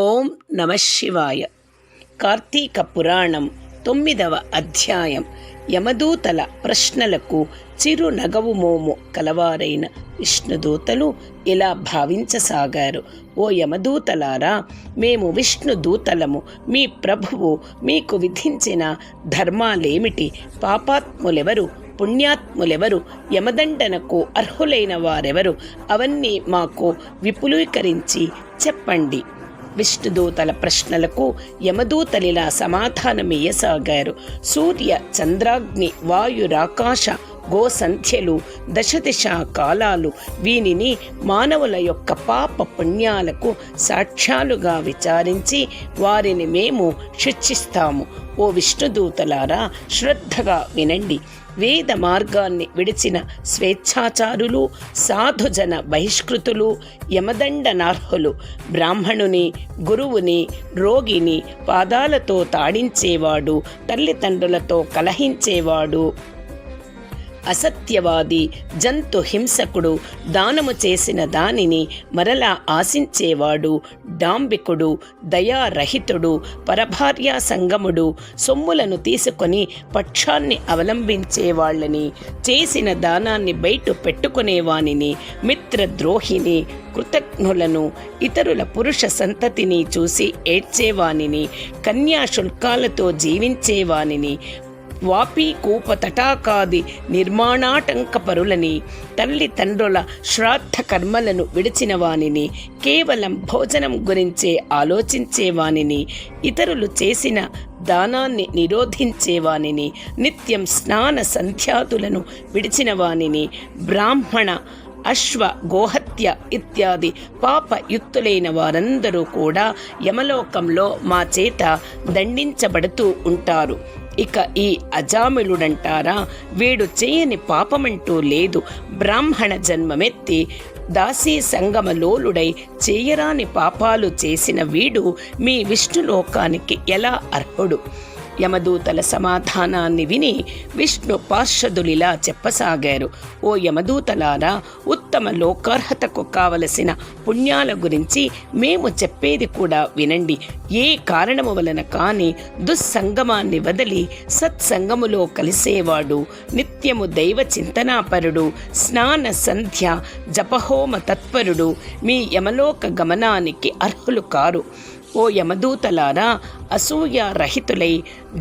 ఓం నమ శివాయ. కార్తీక పురాణం 9వ అధ్యాయం. యమదూతల ప్రశ్నలకు చిరునగవు మోము కలవారైన విష్ణుదూతలు ఇలా భావించసాగారు. ఓ యమదూతలారా, మేము విష్ణుదూతలము. మీ ప్రభువు మీకు విధించిన ధర్మాలేమిటి? పాపాత్ములెవరు, పుణ్యాత్ములెవరు, యమదండనకు అర్హులైన వారెవరు? అవన్నీ మాకు విపులీకరించి చెప్పండి. విష్ణుదూతల ప్రశ్నలకు యమదూతలిలా సమాధానమియ్యసాగారు. సూర్య చంద్రాగ్ని వాయురాకాశ గోసంధ్యలు దశదిశ కాలాలు వీనిని మానవుల యొక్క పాప పుణ్యాలకు సాక్ష్యాలుగా విచారించి వారిని మేము శిక్షిస్తాము. ఓ విష్ణుదూతలారా, శ్రద్ధగా వినండి. వేద మార్గాన్ని విడిచిన స్వేచ్ఛాచారులు, సాధుజన బహిష్కృతులు, యమదండనార్హులు, బ్రాహ్మణుని, గురువుని, రోగిని పాదాలతో తాడించేవాడు, తల్లిదండ్రులతో కలహించేవాడు, అసత్యవాది, జంతు హింసకుడు, దానము చేసిన దానిని మరలా ఆశించేవాడు, డాంబికుడు, దయారహితుడు, పరభార్యా సంగముడు, సొమ్ములను తీసుకొని పక్షాన్ని అవలంబించేవాళ్ళని, చేసిన దానాన్ని బయట పెట్టుకునేవానిని, మిత్రద్రోహిని, కృతజ్ఞులను, ఇతరుల పురుష సంతతిని చూసి ఏడ్చేవానిని, కన్యాశుల్కాలతో జీవించేవానిని, వాపి కూప తటాకాది నిర్మాణాటంకపరులని, తల్లిదండ్రుల శ్రాద్ధ కర్మలను విడిచిన వానిని, కేవలం భోజనం గురించే ఆలోచించేవానిని, ఇతరులు చేసిన దానాన్ని నిరోధించేవానిని, నిత్యం స్నాన సంధ్యాదులను విడిచిన వానిని, బ్రాహ్మణ అశ్వ గోహత్య ఇత్యాది పాపయుక్తులైన వారందరూ కూడా యమలోకంలో మా చేత దండించబడుతూ ఉంటారు. ఇక ఈ అజామిళుడంటారా, వీడు చేయని పాపమంటూ లేదు. బ్రాహ్మణ జన్మమెత్తి దాసీ సంగమలోలుడై చేయరాని పాపాలు చేసిన వీడు మీ విష్ణులోకానికి ఎలా అర్హుడు? యమదూతల సమాధానాన్ని విని విష్ణు పార్షదులిలా చెప్పసాగారు. ఓ యమదూతలారా, ఉత్తమ లోకార్హతకు కావలసిన పుణ్యాల గురించి మేము చెప్పేది కూడా వినండి. ఏ కారణము వలన కాని దుస్సంగమాన్ని వదిలి సత్సంగములో కలిసేవాడు, నిత్యము దైవ చింతనాపరుడు, స్నాన సంధ్య జపహోమ తత్పరుడు మీ యమలోక గమనానికి అర్హులు కారు. ఓ యమదూతలారా, అసూయారహితులై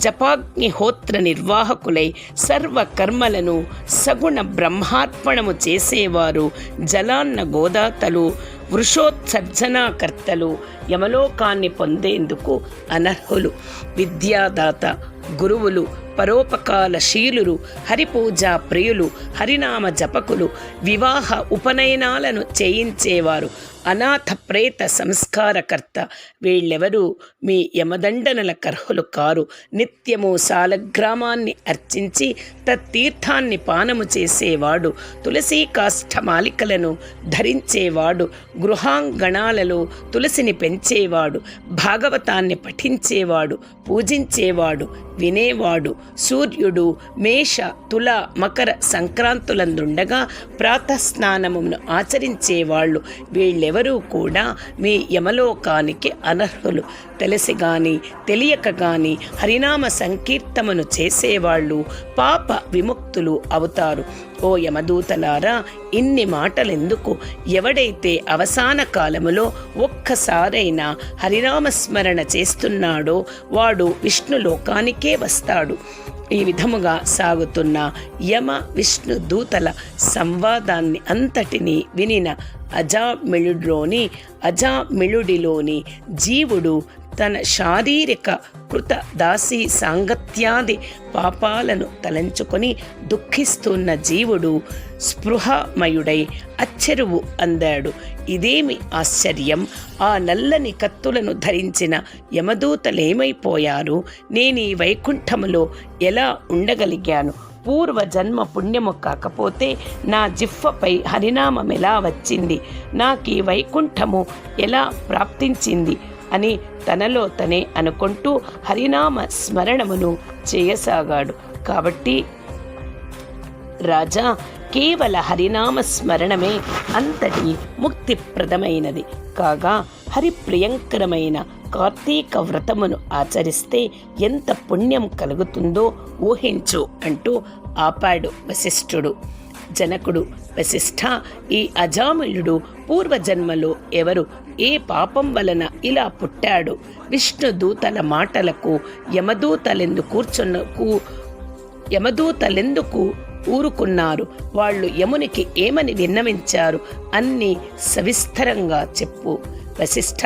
జపాగ్నిహోత్ర నిర్వాహకులై సర్వకర్మలను సగుణ బ్రహ్మార్పణము చేసేవారు, జలాన్న గోదాతలు, వృషోత్సర్జనాకర్తలు యమలోకాన్ని పొందేందుకు అనర్హులు. విద్యాదాత గురువులు, పరోపకారశీలురు, హరిపూజా ప్రియులు, హరినామ జపకులు, వివాహ ఉపనయనాలను చేయించేవారు, అనాథ ప్రేత సంస్కారకర్త వీళ్ళెవరూ మీ యమదండనల కర్హులు కారు. నిత్యము సాలగ్రామాన్ని అర్చించి తత్తీర్థాన్ని పానము చేసేవాడు, తులసీ కాష్ఠమాలికలను ధరించేవాడు, గృహాంగణాలలో తులసిని పెంచేవాడు, భాగవతాన్ని పఠించేవాడు, పూజించేవాడు, వినేవాడు, సూర్యుడు మేష తుల మకర సంక్రాంతులందుండగా ప్రాతస్నానమును ఆచరించేవాళ్ళు వీళ్ళెవరూ కూడా మీ యమలోకానికి అనర్హులు. తెలిసి గాని తెలియక గాని హరినామ సంకీర్తనను చేసేవాళ్ళు పాప విముక్తులు అవుతారు. ఓ యమదూతలారా, ఇన్ని మాటలెందుకు? ఎవడైతే అవసాన కాలములో ఒక్కసారైనా హరినామస్మరణ చేస్తున్నాడో వాడు విష్ణులోకానికే వస్తాడు. ఈ విధముగా సాగుతున్న యమ విష్ణు దూతల సంవాదాన్ని అంతటినీ వినిన అజామిళుడిలోని జీవుడు తన శారీరక కృత దాసీ సాంగత్యాది పాపాలను తలంచుకొని దుఃఖిస్తున్న జీవుడు స్పృహమయుడై అచ్చెరువు అందాడు. ఇదేమి ఆశ్చర్యం! ఆ నల్లని కత్తులను ధరించిన యమదూతలేమైపోయారు? నేనీ వైకుంఠములో ఎలా ఉండగలిగాను? పూర్వజన్మ పుణ్యము కాకపోతే నా జిహ్వపై హరినామం ఎలా వచ్చింది? నాకీ వైకుంఠము ఎలా ప్రాప్తించింది అని తనలో తనే అనుకుంటూ హరినామ స్మరణమును చేయసాగాడు. కాబట్టి రాజా, కేవల హరినామ స్మరణమే అంతటి ముక్తిప్రదమైనది కాగా హరిప్రియంకరమైన కార్తీక వ్రతమును ఆచరిస్తే ఎంత పుణ్యం కలుగుతుందో ఊహించు అంటూ ఆపాడు వశిష్ఠుడు. జనకుడు, వశిష్ఠ, ఈ అజామిళుడు పూర్వజన్మలో ఎవరు ఏ పాపం వలన ఇలా పుట్టాడు? విష్ణుదూతల మాటలకు యమదూతలెందుకు ఊరుకున్నారు? వాళ్ళు యమునికి ఏమని విన్నవించారు? అన్నీ సవిస్తరంగా చెప్పు. వశిష్ఠ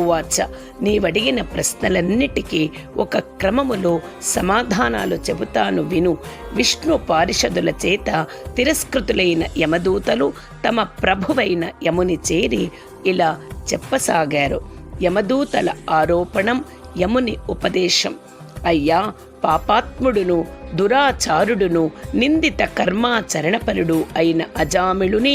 ఉవాచ, నీవడిగిన ప్రశ్నలన్నిటికీ ఒక క్రమములో సమాధానాలు చెబుతాను విను. విష్ణు పారిషదుల చేత తిరస్కృతులైన యమదూతలు తమ ప్రభువైన యముని చేరి ఇలా చెప్పసాగారు. యమదూతల ఆరోపణం, యముని ఉపదేశం. అయ్యా, పాపాత్ముడును దురాచారుడును నిందిత కర్మాచరణపరుడు అయిన అజామిళుని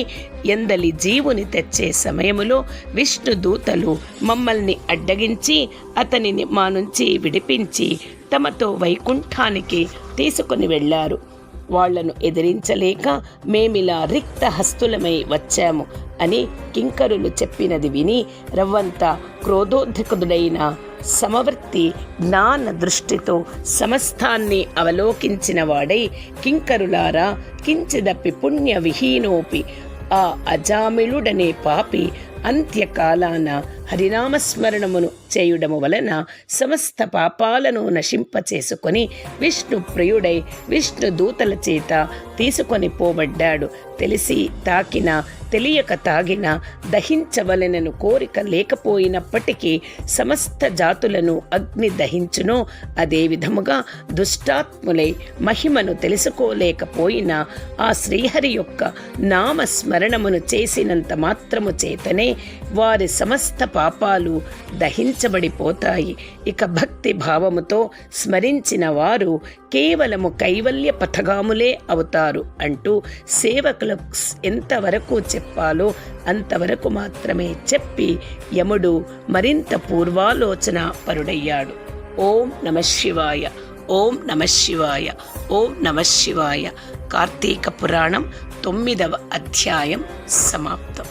ఎందలి జీవుని తెచ్చే సమయములో విష్ణుదూతలు మమ్మల్ని అడ్డగించి అతనిని మా నుంచి విడిపించి తమతో వైకుంఠానికి తీసుకుని వెళ్ళారు. వాళ్లను ఎదిరించలేక మేమిలా రిక్త హస్తులమై వచ్చాము అని కింకరులు చెప్పినది విని రవ్వంత క్రోధోద్రిక్తుడైన సమవర్తి జ్ఞాన దృష్టితో సమస్తాన్ని అవలోకించిన వాడై, కింకరులారా, కించిదపి పుణ్య విహీనోపి ఆ అజామిళుడనే పాపి అంత్యకాలాన హరినామస్మరణమును చేయుడము వలన సమస్త పాపాలను నశింపచేసుకొని విష్ణు ప్రియుడై విష్ణు దూతల చేత తీసుకొని పోబడ్డాడు. తెలిసి తాకిన, తెలియక తాగిన దహించవలెనను కోరిక లేకపోయినప్పటికీ సమస్త జాతులను అగ్ని దహించునో అదే విధముగా దుష్టాత్ములై మహిమను తెలుసుకోలేకపోయినా ఆ శ్రీహరి యొక్క నామస్మరణమును చేసినంత మాత్రము చేతనే వారి సమస్త పాపాలు దహించబడిపోతాయి. ఇక భక్తి భావముతో స్మరించిన వారు కేవలము కైవల్య పథగాములే అవుతారు అంటూ సేవకులకు ఎంతవరకు చెప్పాలో అంతవరకు మాత్రమే చెప్పి యముడు మరింత పూర్వాలోచన పరుడయ్యాడు. ఓం నమః శివాయ, ఓం నమః శివాయ, ఓం నమః శివాయ. కార్తీక పురాణం 9వ అధ్యాయం సమాప్తం.